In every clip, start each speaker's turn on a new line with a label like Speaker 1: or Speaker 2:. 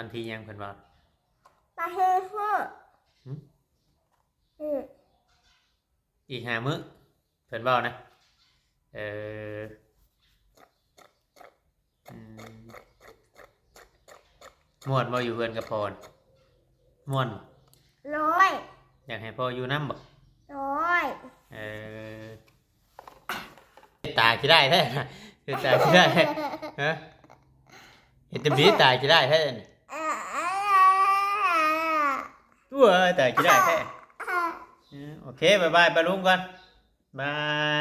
Speaker 1: วันที่ยังเพิ่นว่า
Speaker 2: ปลาเฮือ
Speaker 1: อีก5 มื้อเพิ่นเว้านะเออม่วนบ่อยู่เพื่อนกับพ่อม่วน
Speaker 2: ร้อย
Speaker 1: อยากให้พ่ออยู่นำบ่
Speaker 2: ร้อย
Speaker 1: เออตาสิได้แท้คือตาสิได้ฮะเฮ็ดจังซี่ตาสิได้แท้นี่ตัวตาสิได้แท้โอเคบ๊ายบายปะลุงก่อนบา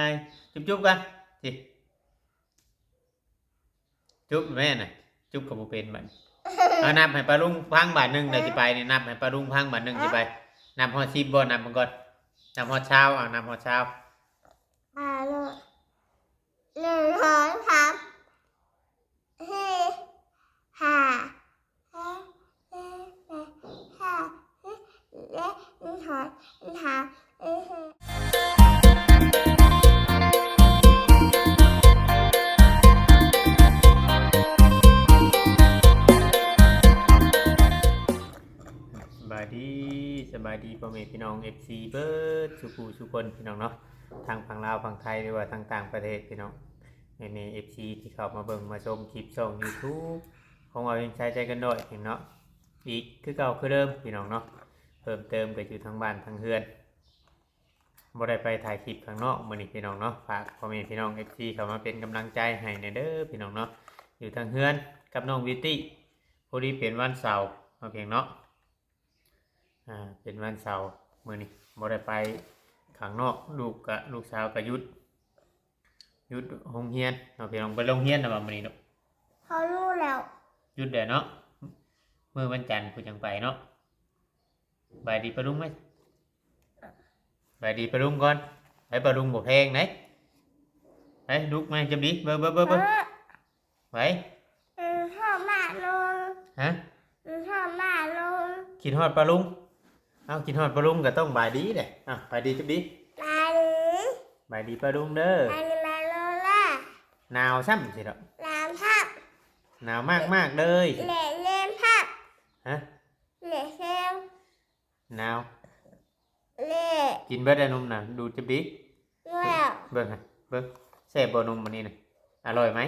Speaker 1: ยจุ๊บๆกันสิจุ๊บแม่น่ะจุ๊บก็บ่เป็นบัดเอานับให้ปะลุงพังบาทนึงเดี๋ยวสิไปนี่นับให้ปะลุงพังบาทนึงสิไปนับฮอด10บ่นับมันก่อนนับฮอดเช้าเอานับฮอดเช้า
Speaker 2: เลย1 2 3 4 5
Speaker 1: สบายดีพ่อแม่พี่น้อง FC เบิดสุขุสุคนพี่น้องเนาะทางฝั่งลาวฝั่งไทยหรือว่าทางต่างประเทศพี่น้องใน FC ที่เข้ามาเบิ่งมาชมคลิปช่อง YouTube ของเรายังใช้ใจกันด้วยเห็นเนาะอีกคือเก่าคือเดิมพี่น้องเนาะเพิ่มเติมก็อยู่ทางบ้านทางเฮือนบ่ได้ไปถ่ายคลิปข้างนอกมื้อนี้พี่น้องเนาะฝากพ่อแม่พี่น้อง FC เข้ามาเป็นกำลังใจให้ในเด้อพี่น้องเนาะอยู่ทางเฮือนกับน้องวิตี้พอดีเป็นวันเสาร์เอาเพียงเนาะเป็นวันเสาร์มื้อนี้บ่ได้ไปข้างนอกลูกสาวก็หยุดโรงเรียนเอาไปลองไปโรงเรียนนะว่ามื้อนี้เนาะ
Speaker 2: เขารู้แล้ว
Speaker 1: หยุดเด้อเนาะมื้อวันจันทร์ผู้จังไปเนาะบายดีปะลุงไหมบายดีปะลุงก่อนให้ปะลุงบ่แพงไหนไปลุกมาจับดิเบิ่ไป
Speaker 2: ชอบมากเลย
Speaker 1: ฮะ
Speaker 2: ชอบมากเลย
Speaker 1: กินฮอดปะลุงเอากินฮอดปะลุงก็ต้องบายดีเด้บายดีจับดิบายดีปะลุงเด้อบ
Speaker 2: ายดีมาโลล่า
Speaker 1: หนาวซ้ำสิเนาะ
Speaker 2: หนาวพับ
Speaker 1: หนาวมากเลย
Speaker 2: เล่นพับ
Speaker 1: ฮะ
Speaker 2: เล่เซล
Speaker 1: หนาว
Speaker 2: เล่
Speaker 1: กินเบิดได้นมน่ะดูจับดิ
Speaker 2: แล้ว
Speaker 1: เบิ่งแซ่บบ่นมมื้อนี้น่ะอร่อยไหม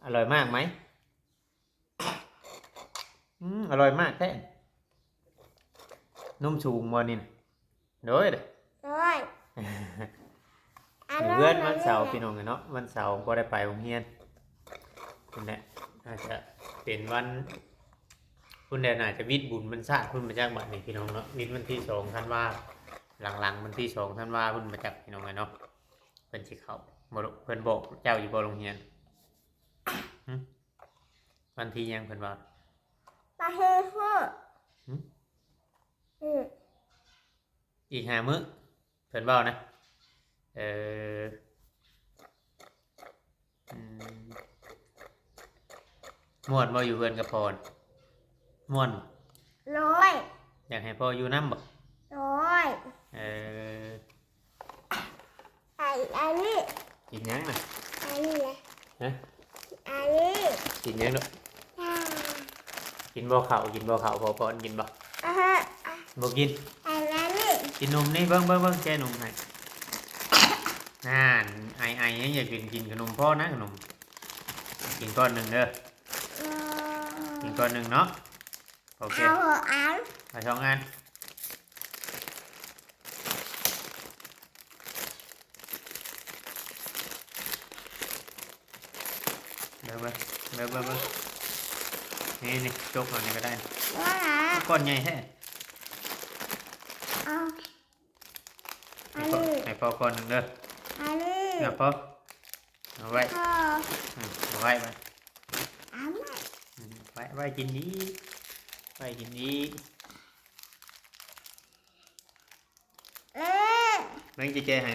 Speaker 1: อร่อยมากไหมอร่อยมากแท้นมสูงบ่นี่น่ะโดยเด้เพื่อนวันเสาร์พี่น้องเนาะวันเสาร์บ่ได้ไปโรงเรียนนั่นแหละอาจจะเป็นวันคุณแดนอาจจะวิทย์บุญมันชาติคุณมาจากบัดนี้พี่น้องเนาะวิทย์วันที่2ธันวาหลังวันที่2ธันวาคุณมาจากพี่น้องเนาะเพิ่นสิเข้าบ่เพิ่นบอกเจ้าอยู่บ่โรงเรียนวันที่ยังเพิ่นว่า
Speaker 2: ปลาเฮือ
Speaker 1: อีก5 มื้อเพิ่นเว้านะม่วนบ่อยู่เพื่อนกับพ่อม่วน
Speaker 2: ร้อย
Speaker 1: อยากให้พ่ออยู่นำบ่
Speaker 2: ร้อยอันนี้
Speaker 1: กินยังน่ะ
Speaker 2: อันนี้แหละ
Speaker 1: ฮะ
Speaker 2: อันนี้
Speaker 1: กินยังลูกกินบ่ข้าวพอกินบ่บ่กิน
Speaker 2: อันนี้
Speaker 1: กินนมนี่เบิ่งแกนมให้นั่นไอยังอยากกินขนมพ่อนะขนมกินก้อนหนึ่งเด้อกินก้อนหนึ่งเนาะโอเคเอา2 อันเบิ่งนี่จกเอานี่ก็ได้ก้อนใหญ่แท้ให้พ่อก้อนหนึ่งเด้อเอาพ่อเอาไว้ไว้กินดีแม่งจะแกให้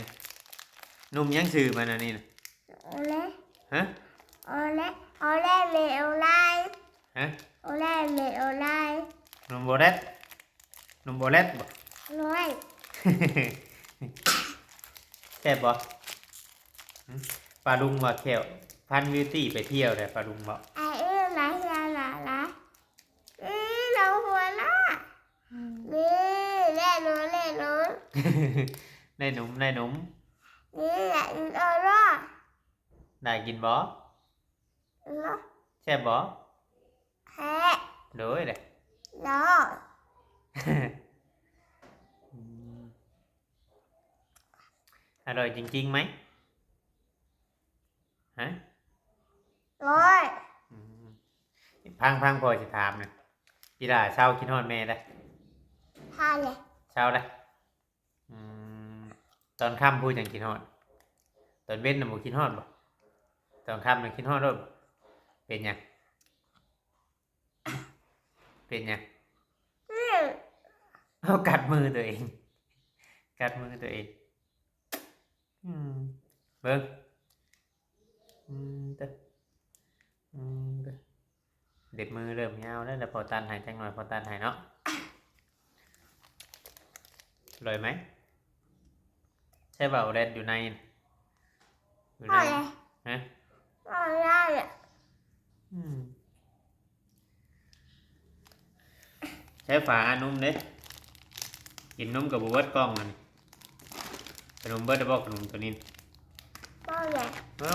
Speaker 1: นุ่มยังซื้อมาอันนี้นะฮะ
Speaker 2: โอเล่เมโอไล
Speaker 1: ฮะ
Speaker 2: โอเล่เมโอไล
Speaker 1: นมโบเล็ดบ่
Speaker 2: ร้อย
Speaker 1: แซ่บบ่ปลาดุงว่าแขวพันวิวตี้ไปเที่ยวแต่ปลาดุงบ่
Speaker 2: ไอ้ไหน
Speaker 1: ได้หนุ่มได้หนุ่ม
Speaker 2: นี่แหละโอล่า
Speaker 1: ได้กินบ่
Speaker 2: เนาะ
Speaker 1: แซ่บบ่
Speaker 2: แพ้
Speaker 1: โดยเลย
Speaker 2: เนาะ
Speaker 1: อืมอร่อยจริงๆไหมฮะ
Speaker 2: ร้อย
Speaker 1: อืมพังพอจะถามนะกีฬาเช้ากินฮอดแม่ได้
Speaker 2: ทานเลย
Speaker 1: เช้าได้อืมตอนค่ำพูดจังกินฮอดตอนเว้นน่ะบ่กินฮอดบ่ตอนค่ำน่ะกินฮอดโดดบ่เป็นหยังเป็นหยัง
Speaker 2: อืม
Speaker 1: เอากัดมือตัวเอง กัดมือตัวเองอืมเบิ่งเด้อเด้อเด็ดมือเริ่มยาวแล้วพอตันหายจังหน่อยพอตันหายเนาะอร่อยไหมใช่เปล่าแรดอยู่ในน่ะอยู่
Speaker 2: พอ
Speaker 1: ใน
Speaker 2: เลย
Speaker 1: ฮะ
Speaker 2: พอได้เลย
Speaker 1: อืมใช้ฝาอันนุ่มเด้กินนมกับบัวเบิดกล้องมันขนมเบิดได้บอกขนมตัวนี้
Speaker 2: พอเลย
Speaker 1: อ๋อ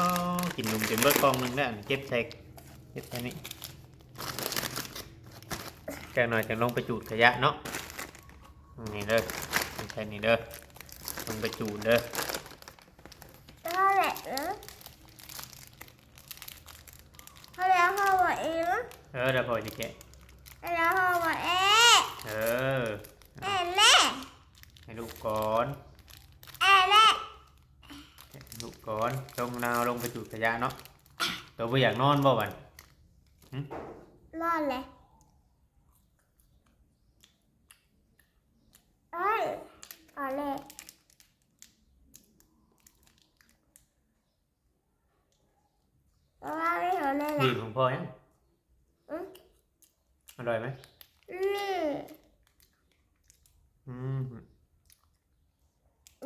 Speaker 1: กินนมจนเบิดกล้องหนึงแล้วอันเก็บใส่แค่นี้จากหน่อยจะลงไปจูดขยะเนาะนี่เด้อไม่ใช่นี่เด้อลงไปจูดเด้อ
Speaker 2: พอเลยเนาะพอแล้วพอหมดเองเนาะ
Speaker 1: เดี๋ยวพอจะแกะ
Speaker 2: พอแล้วพอหมดเอง
Speaker 1: เออ
Speaker 2: แม่แม่
Speaker 1: ให้ลูกก่อน
Speaker 2: แม่แม่
Speaker 1: ให้ลูกก่อนลงนาวลงไปจูดขยะเนาะตัวบ่อยากนอนบ่บัน
Speaker 2: รอดเลยเอ้ยเอาเลยเอาไม่เอาเลย
Speaker 1: ดี
Speaker 2: ล่ะ
Speaker 1: ของพ่อยัง
Speaker 2: อืม
Speaker 1: อร่อยไหม
Speaker 2: นี่
Speaker 1: อืม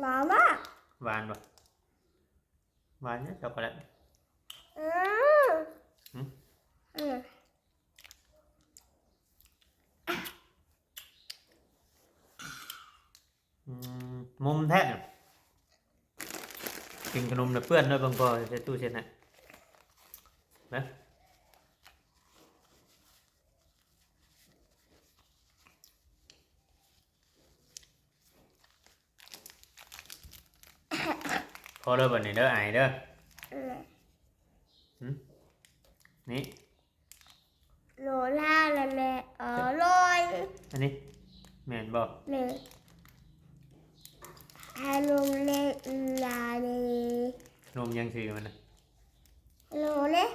Speaker 2: หนาวมาก
Speaker 1: หวานป่ะหวานเนี่ยช็อกโกแลต
Speaker 2: อืม
Speaker 1: อืม
Speaker 2: อืม
Speaker 1: มุมแท้เนี่ยกินขนมเนี่ยเปื้อนด้วยบางพอใช้ตู้เช็ดนะนะพอเด้อบัดนี้เด้อไอายเด้อ
Speaker 2: อืม
Speaker 1: หืมนี่
Speaker 2: โลล่าละแม่อร่อย
Speaker 1: อันนี้แม่นบอก
Speaker 2: หนึ่งฮาลุงเล่ลาเลย
Speaker 1: นมยังชื่อมันนะ
Speaker 2: โลเล่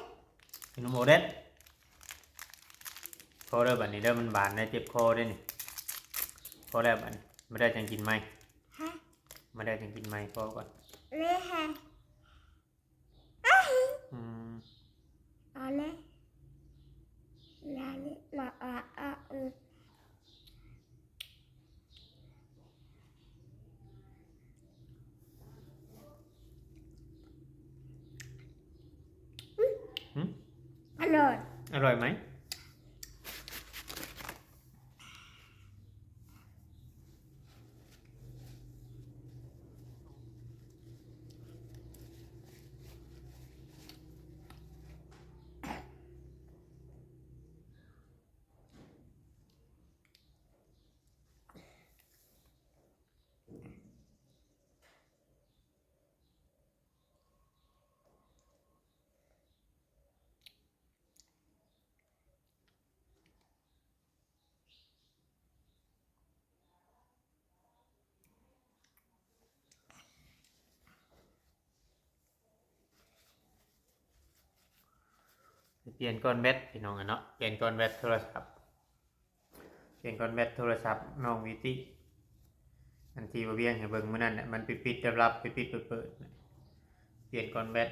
Speaker 1: นมโอเด็ดพอเด้อบัดนี้เด้อมันบานได้เจ็บคอได้นี่พอแล้วบัดนี้ไม่ได้จังกินไหม
Speaker 2: ฮะ
Speaker 1: ไม่ได้จังกินไหมพอก่อน
Speaker 2: เล่ฮะ
Speaker 1: อืม
Speaker 2: เอาเล่ลาเล่มาอืมอร่อย
Speaker 1: อร่อยไหมเปลี่ยนก้อนแบตพี่น้องอะเนาะเปลี่ยนก้อนแบตโทรศัพท์เปลี่ยนก้อนแบตโทรศัพท์น้องวิติอันที่ว่าเวียงให้เบิ่งมื้อนั้นน่ะมันปิดๆรับๆปิดๆเปิดๆน่ะเปลี่ยนก้อนแบต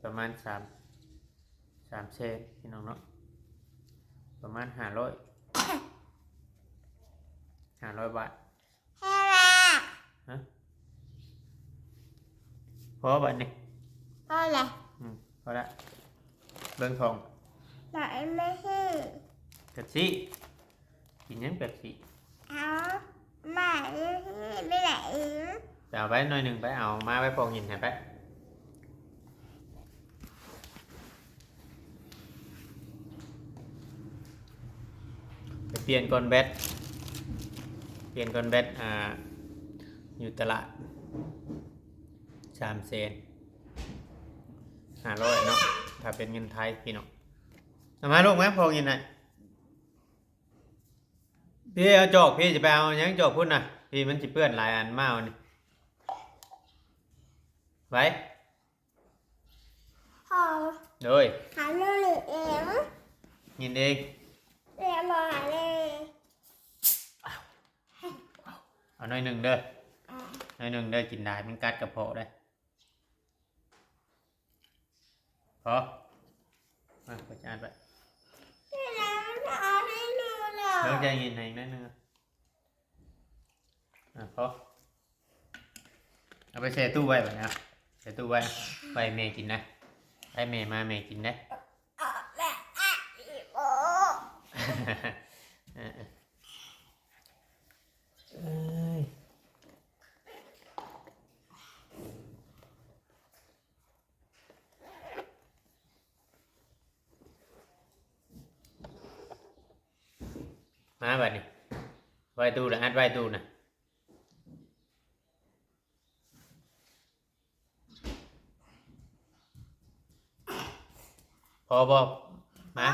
Speaker 1: ประมาณ3เซนพี่น้องเนาะประมาณ500 บาท
Speaker 2: แฮ่ล่ะ
Speaker 1: ฮะพอบัดนี้
Speaker 2: เอาเลย
Speaker 1: พอละเบิ่งทอง
Speaker 2: ไหนไม่ให้
Speaker 1: เป๊ปซี่กินยังเป๊ปซี่
Speaker 2: เอา ไม่ไม่ไหน
Speaker 1: ไปเอาไว้หน่อยหนึ่งไปเอามาไว้พอหินให้ไปไปเปลี่ยนก้อนแบตอยู่ตลาด300,000 500เนาะถ้าเป็นเงินไทยพี่น้องเอามาลูกไหมพอหินหน่อยพี่เอาจอกพี่จะไปเอาหยังจอกพุ่นน่ะพี่มันจะเปื้อนหลายอันมากนี่ไว้
Speaker 2: พอ
Speaker 1: โดย
Speaker 2: หาเรื่องเอง
Speaker 1: ยินเอง
Speaker 2: เรียนมาเลย
Speaker 1: เอาหน่อยหนึ่งเด้อหน่อยหนึ่งเด้อกินได้มันกัดกระเพาะได้พอมาขอจานไป
Speaker 2: แล้วเอาให้ดูหน่อ
Speaker 1: เลิกใจ
Speaker 2: ย
Speaker 1: ยินให้นั่นนึงพอเอาไปใส่ตู้ไว้แบบนี้ใส่ตู้ไว้ไปเมย์กินนะให้เมย์มาเมย์กินนะ
Speaker 2: แม่อีโอ
Speaker 1: มาแบบนี้ไว้ตู้นะอัดไว้ตู้นะพอบอกมา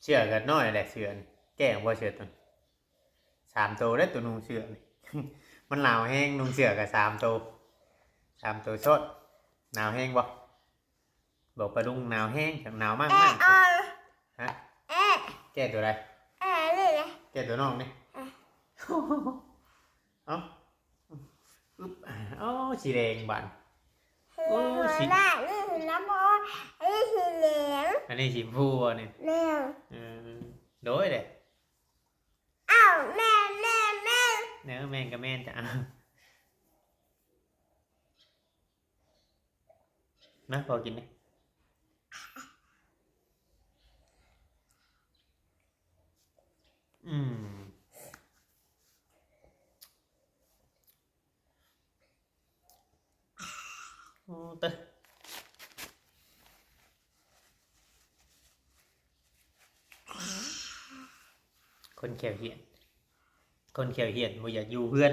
Speaker 1: เชื่อกันน้อยแหละเชื่อแก่งว่าเชื่อตัว3 ตัวได้ตัวนุ่งเชื่อนี่ มันหนาวแห้งนุ่งเชื่อกับ3 ตัวชดหนาวแห้งบ่บอกปลาดุงหนาวแห้งหนาวมากมากฮะแก้ตัวอะไร
Speaker 2: เลยนะ
Speaker 1: แก้ตัวน้องนี่เอ้าอึ๊บอ๋อสีแดงบาน
Speaker 2: สีหน้านี่สีน้ำมันนี่สีเหลือง
Speaker 1: อันนี้สีฟูอ่ะนี่
Speaker 2: เร็ว
Speaker 1: โดยเด้
Speaker 2: อ้าวแม่
Speaker 1: เนื้อแมงกับแม่นจะเอานะพอกินไหมโอ้เตะคนเขียวเหียนบ่อยากอยู่เพื่อน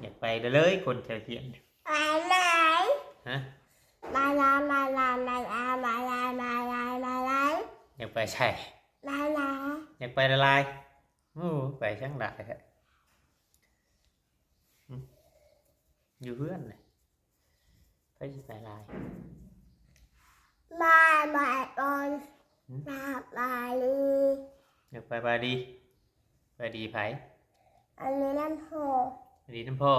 Speaker 1: อยากไปเลยคนเขียวเหียน
Speaker 2: อะไร
Speaker 1: ฮะ
Speaker 2: มาอย
Speaker 1: ากไปใช่ อยากไปละลายโอ้ไปช่างได้แท้อยู่เพื่อนเลยไปสิไปลาย
Speaker 2: บอลมาลี
Speaker 1: อยากไปบาดีไผ
Speaker 2: อันนี้น้ำโพ
Speaker 1: บาดีน้ำพ่อ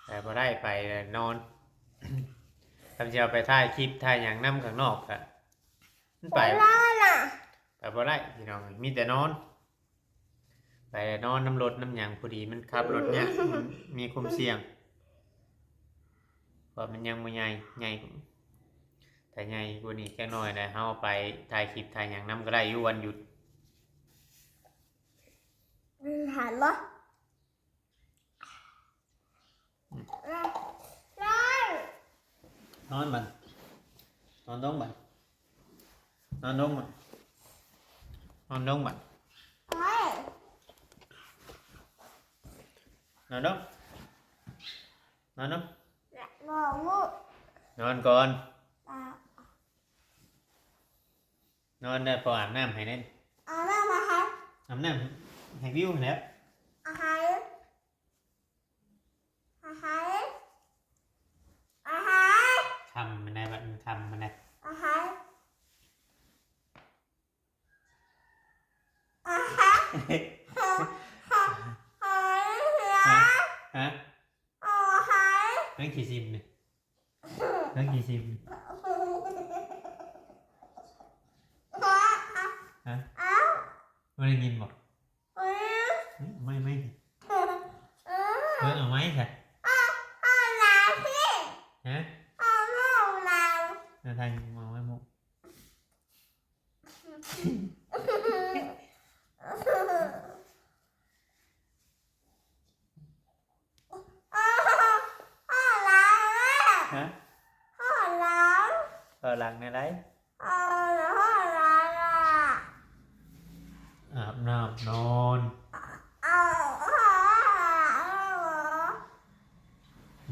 Speaker 1: แต่พอได้ไปนอน ทำจะเอาไปถ่ายคลิปถ่ายอย่างน้ำข้างนอกอะมันไป
Speaker 2: ล่าน่ะ
Speaker 1: แต่พอได้พี่น้องมีแต่นอน ไปนอนน้ำรถน้ำหยังพอดีมันขับรถเนี่ยมันมีความเสี่ยงเพราะมันยังไม่ใหญ่แต่ใหญ่กว่านี้แค่น้อยนะเฮาไปถ่ายคลิปถ่ายอย่างน้ำก็ได้อยู่วันหยุด
Speaker 2: หันบ่นอน
Speaker 1: นอนบันนอนต้องบันนอนต้องบันนอนต้องบัน
Speaker 2: เฮ้ย
Speaker 1: นอนต้องนอนต้อง
Speaker 2: บอกงู
Speaker 1: นอนก่อน
Speaker 2: อ่ะ
Speaker 1: นอนได้พออาบน้ำให้แน่น
Speaker 2: เอาแม่มาครับ
Speaker 1: อาบน้ำให้วิวแล้ว
Speaker 2: อาหารอาหารอาหาร
Speaker 1: คำมันได้บัดมันคำมันได้
Speaker 2: อาหารอาหาร
Speaker 1: ฮะ
Speaker 2: อาหาร
Speaker 1: เรื่องกี่ซิมเนี่ยเรื่องกี่ซิมฮะไม่ได้ยินบอกไม่เพิ่งเอาไหมค่ะ ฮะ
Speaker 2: เอาเราเรา
Speaker 1: เอาทางมองไว้มุก
Speaker 2: เอาเรา
Speaker 1: ฮะ
Speaker 2: เอาเรา
Speaker 1: หลังในไร
Speaker 2: เอาเรา
Speaker 1: อาบน้ำนอน
Speaker 2: เอาเรา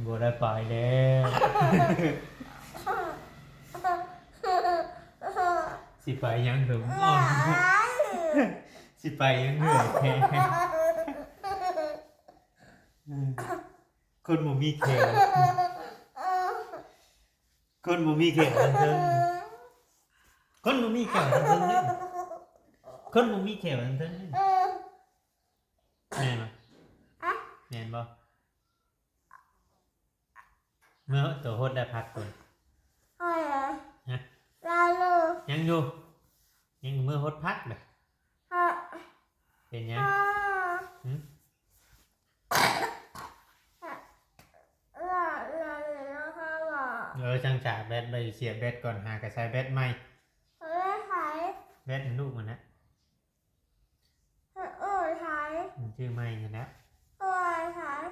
Speaker 1: บัวได้ไปแล้ว สิไปยังถึงอ่อนสิไปยังเหนื่อยแค่คนบ่มีแขนคนบ่มีแขนทั้งเทิงคนบ่มีแขนทั้งเทิงนี่คนบ่มีแขนทั้งเทิงนี่แม่นบ่แม่นบ่เมื่อตัวโหดได้พักก่อนฮะยังอยู่ยังเมื่อโหดพักเลยเป็นยังหึช่างจ่าแบตไปเสียบแบตก่อนหากระใช้แบตใหม่แบตมันลูกมันนะมันชื่อใหม่เห็นแล้ว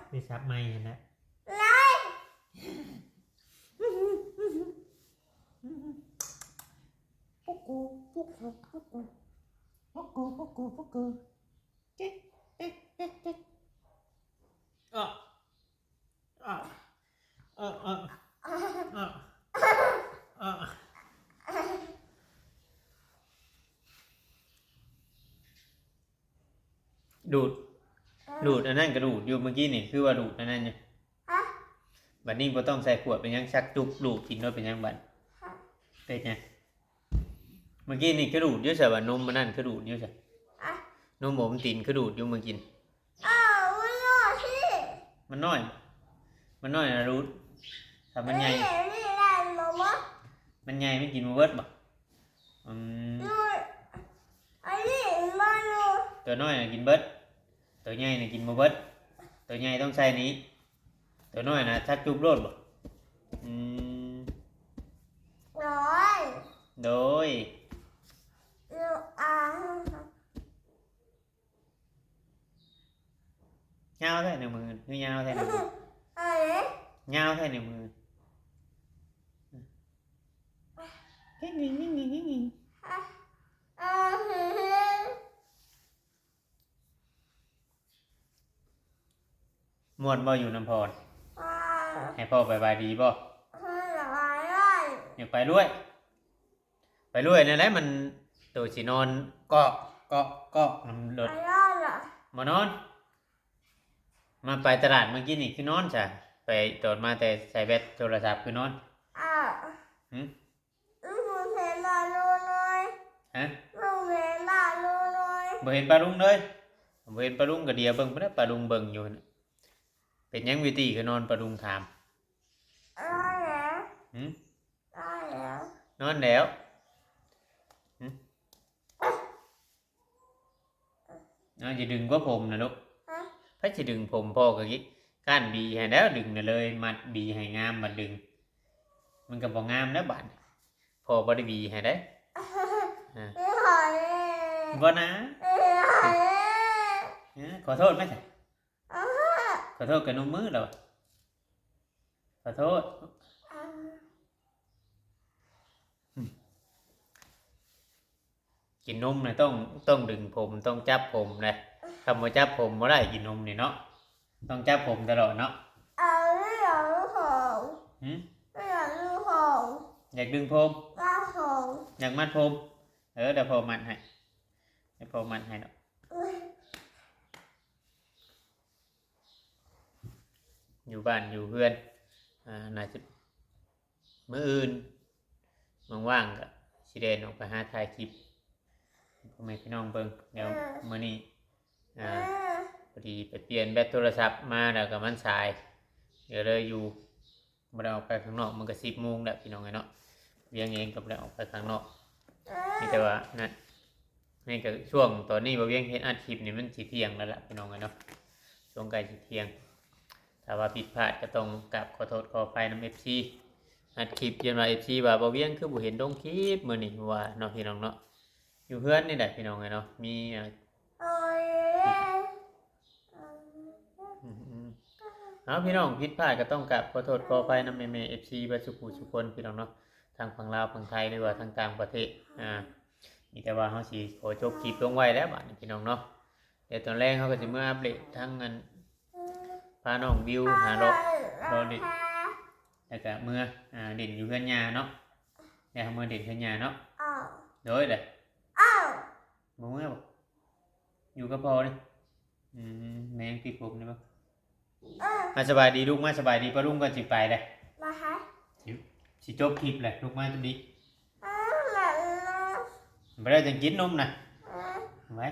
Speaker 1: ไปซับใหม่เห็นแล้วปุ๊กกูปุ๊กกูปุ๊กกูปุ๊กกูปุ๊กกูปุ๊กกูเจ๊กเจ๊กเจ๊กเจ๊กดูดอันนั้นกระดูดอยู่เมื่อกี้นี่คือว่าดูดอันนั้นเนี่ยบัดนี้บ่ต้องใส่ขวดเป็นยังชักจุกดูดกินด้วยเป็นยังบัดเป็นยังเมื่อกี้นี่กระดูดเยอะใช่ว่านมมันนั่นกระดูดเยอะใช่นมผมตีนกระดูดอยู่เมื่อกี้มันน้อยนะรูดถ้ามันใหญ่มันใหญ่ไม่กินมาเบิดบ่ตัวน้อยน่ะกินเบิดตัวใหญ่น่ะกินมาเบิดตัวใหญ่ต้องใส่นี้ตัวน้อยน่ะชักจุบโลดบ่โดยเงาแท้ในมือคือเงาแท้ในมือเงาแท้ในมือมวนบ่อยู่น้ำพรให้พ่อไปบายดีบ่อยากไปด้วยนั่นแหละมันตัวสินอนก็นำรถมานอนมาไปตลาดเมื่อกี้นี่คือนอนจ้ะไปโดดมาแต่ใส่แบตโทรศัพท์คือนอนฮะบ่เห็นปลาลุงเลยบ่เห็นปลาลุงก็เดียวเบิ่งบ่ได้ปลาลุงเบิ่งอยู่น่ะเป็นยังวิธีคือนอนปลาลุงถามนอนแล้วน้องจะดึงก็ผมนะลูกถ้าจะดึงผมพ่อก็คิดก้านบีให้แล้วดึงน่ะเลยมัดบีให้งามมาดึงมันก็บ่งามนะบัดพ่อบ่ได้บีให้ได้บ่นะขอโทษไหมจ๊ะขอโทษกับนุ่มมือเราขอโทษกินนมเนี่ยต้องดึงผมต้องจับผมเลยถ้าบ่จับผมบ่ได้กินนมนี่เนาะต้องจับผมตลอดเนาะอยากดึงผมอยากมัดผมเดี๋ยวพอมัดให้พอมัดให้เนาะอยู่บ้านอยู่เพื่อนน่าจะมื้ออื่นว่างๆก็สิเดินออกไปหาถ่ายคลิปพ่อแม่พี่น้องเบิ่งเดี๋ยวมื้อนี้พอดีไปเปลี่ยนแบตโทรศัพท์มาแล้วก็มันสายเดี๋ยวเลยอยู่บ่ได้ออกไปข้างนอกมันก็10 โมงแล้วพี่น้องเนาะเวียงเองก็บ่ได้ออกไปข้างนอกนี่แต่ว่านั่นนี่ก็ช่วงตอนนี้บ่เวียงเฮ็ดอัดคลิปนี่มันสิเที่ยงแล้วล่ะพี่น้องเนาะช่วงใกล้สิเที่ยง ถ้าว่าผิดพลาดก็ต้องกราบขอโทษขออภัยนำ FC อัดคลิปยันว่า FC ว่าบ่เวียงคือบ่เห็นลงคลิปมื้อนี้ว่าเนาะพี่น้องเนาะอยู่เฮือนนี่แหละพี่น้องเนาะมีเอาพี่น้องผิดพลาดก็ต้องกราบขอโทษขออภัยนำแม่ๆ FC เบ่ทุกผู้ทุกคนพี่น้องเนาะทางฝั่งลาวฝั่งไทยหรือว่าทางต่างประเทศมีแต่ว่าเฮาสิขอจบคลิปลงไว้แล้วบัดนี้พี่น้องเนาะเดี๋ยวตอนแรกเฮาก็สิมาอัปเดตทั้งอันพาน้องวิวหารถรอดิแล้วก็เมื่อเด่นอยู่เฮือนยาเนาะเดี๋ยวเมื่อเด่นเฮือนยาเนาะโดยเด้บ่เมื่อบ่อยู่กับพ่อนี่แม่งติดผมนี่บ่มาสบายดีลูกมาสบายดีป้าลุงก็สิไปเด้มาฮะสิจบคลิปแหละลูกมาจังดีบ่ได้จังกินนมน่ะไว้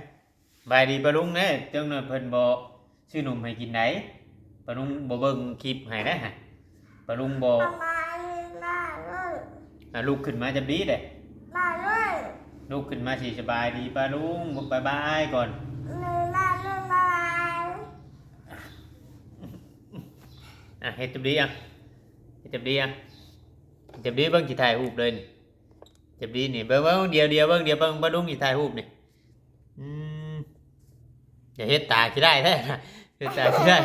Speaker 1: บายดีป้าลุงเด้จังหน่อยเพิ่นบ่ซื้อนมให้กินได้ป้าลุงบ่เบิ่งคลิปให้ได้ฮะป้าลุงบ่ลูกขึ้นมาจังดีเด้ลูกขึ้นมาสิสบายดีป้าลุงบ๊ายบายก่อนเฮ็ดจับดีเฮ็ดจับดีจับดีเบิ่งสิถ่ายรูปเลยนี่จับดีนี่เบิ่งเดียวเบิ่งเบิ่งลุงสิถ่ายรูปนี่อย่าเฮ็ดตาสิได้แท้เฮ็ดตาสิได้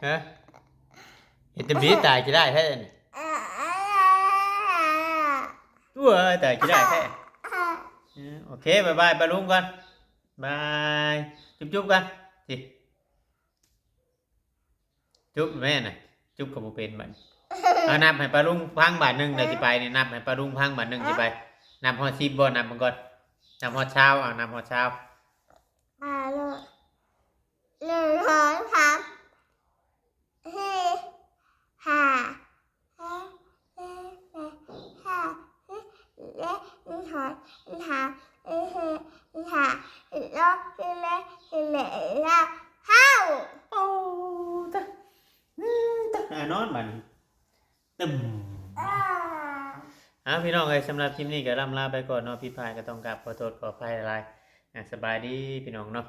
Speaker 1: ฮะเฮ็ดจับดีตาสิได้แท้นี่ตัวตาสิได้แท้โอเคบ๊ายบายป้าลุงก่อนบายจุ๊บกันสิจุ๊บแม่น่ะจุ๊บกับบ่เป็นบัดนับให้ป้าลุงพังบาทนึงเดี๋ยวสิไปนี่นับให้ป้าลุงพังบาทนึงสิไปนับฮอด10บ่นับมันก่อนนับฮอดเช้านับฮอดเช้านอนบัดตึมพี่น้องเอ้ยสำหรับคลิปนี้ก็ล่ำลาไปก่อนเนาะพี่พายก็ต้องกราบขอโทษขออภัยหลายสบายดีพี่น้องเนาะ